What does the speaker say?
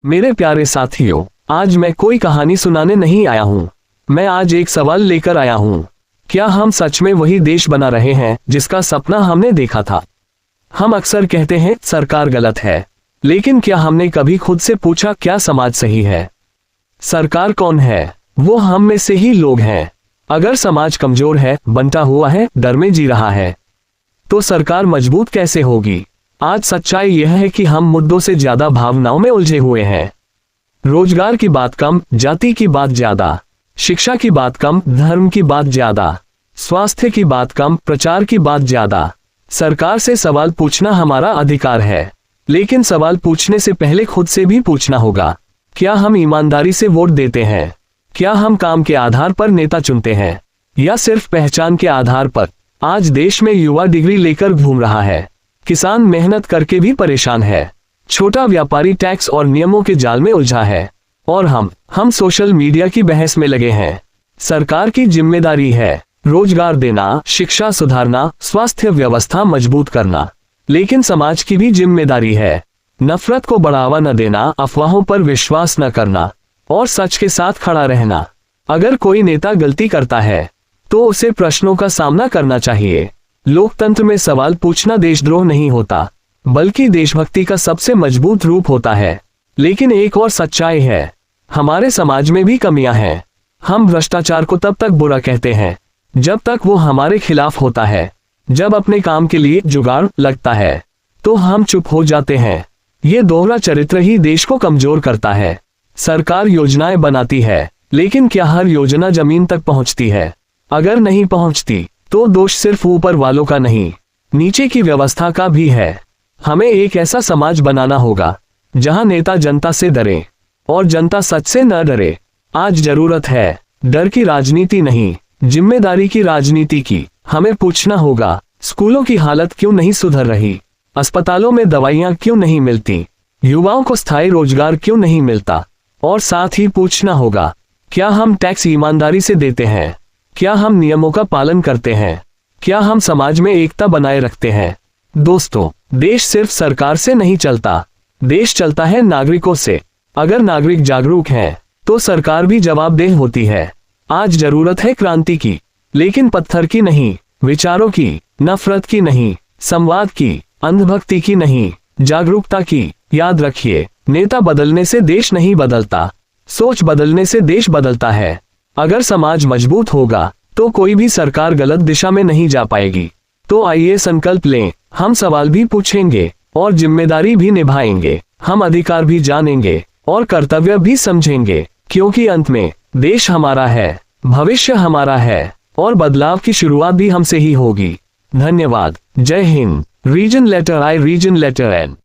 मेरे प्यारे साथियों, आज मैं कोई कहानी सुनाने नहीं आया हूँ। मैं आज एक सवाल लेकर आया हूँ। क्या हम सच में वही देश बना रहे हैं जिसका सपना हमने देखा था? हम अक्सर कहते हैं सरकार गलत है, लेकिन क्या हमने कभी खुद से पूछा क्या समाज सही है? सरकार कौन है? वो हम में से ही लोग हैं। अगर समाज कमजोर है, बंटा हुआ है, डर में जी रहा है, तो सरकार मजबूत कैसे होगी? आज सच्चाई यह है कि हम मुद्दों से ज्यादा भावनाओं में उलझे हुए हैं। रोजगार की बात कम, जाति की बात ज्यादा। शिक्षा की बात कम, धर्म की बात ज्यादा। स्वास्थ्य की बात कम, प्रचार की बात ज्यादा। सरकार से सवाल पूछना हमारा अधिकार है, लेकिन सवाल पूछने से पहले खुद से भी पूछना होगा। क्या हम ईमानदारी से वोट देते हैं? क्या हम काम के आधार पर नेता चुनते हैं, या सिर्फ पहचान के आधार पर? आज देश में युवा डिग्री लेकर घूम रहा है, किसान मेहनत करके भी परेशान है, छोटा व्यापारी टैक्स और नियमों के जाल में उलझा है, और हम सोशल मीडिया की बहस में लगे हैं। सरकार की जिम्मेदारी है रोजगार देना, शिक्षा सुधारना, स्वास्थ्य व्यवस्था मजबूत करना, लेकिन समाज की भी जिम्मेदारी है नफरत को बढ़ावा न देना, अफवाहों पर विश्वास न करना और सच के साथ खड़ा रहना। अगर कोई नेता गलती करता है तो उसे प्रश्नों का सामना करना चाहिए। लोकतंत्र में सवाल पूछना देशद्रोह नहीं होता, बल्कि देशभक्ति का सबसे मजबूत रूप होता है। लेकिन एक और सच्चाई है, हमारे समाज में भी कमियां हैं। हम भ्रष्टाचार को तब तक बुरा कहते हैं जब तक वो हमारे खिलाफ होता है। जब अपने काम के लिए जुगाड़ लगता है तो हम चुप हो जाते हैं। ये दोहरा चरित्र ही देश को कमजोर करता है। सरकार योजनाएं बनाती है, लेकिन क्या हर योजना जमीन तक पहुंचती है? अगर नहीं पहुंचती तो दोष सिर्फ ऊपर वालों का नहीं, नीचे की व्यवस्था का भी है। हमें एक ऐसा समाज बनाना होगा जहां नेता जनता से डरे और जनता सच से न डरे। आज जरूरत है डर की राजनीति नहीं, जिम्मेदारी की राजनीति की। हमें पूछना होगा, स्कूलों की हालत क्यों नहीं सुधर रही? अस्पतालों में दवाइयां क्यों नहीं मिलती? युवाओं को स्थायी रोजगार क्यों नहीं मिलता? और साथ ही पूछना होगा, क्या हम टैक्स ईमानदारी से देते हैं? क्या हम नियमों का पालन करते हैं? क्या हम समाज में एकता बनाए रखते हैं? दोस्तों, देश सिर्फ सरकार से नहीं चलता, देश चलता है नागरिकों से। अगर नागरिक जागरूक हैं, तो सरकार भी जवाबदेह होती है। आज जरूरत है क्रांति की, लेकिन पत्थर की नहीं, विचारों की, नफरत की नहीं, संवाद की, अंधभक्ति की नहीं, जागरूकता की। याद रखिए, नेता बदलने से देश नहीं बदलता, सोच बदलने से देश बदलता है। अगर समाज मजबूत होगा तो कोई भी सरकार गलत दिशा में नहीं जा पाएगी। तो आइए संकल्प लें, हम सवाल भी पूछेंगे और जिम्मेदारी भी निभाएंगे। हम अधिकार भी जानेंगे और कर्तव्य भी समझेंगे, क्योंकि अंत में देश हमारा है, भविष्य हमारा है और बदलाव की शुरुआत भी हमसे ही होगी। धन्यवाद। जय हिंद। रीजन लेटर आई, रीजन लेटर एन।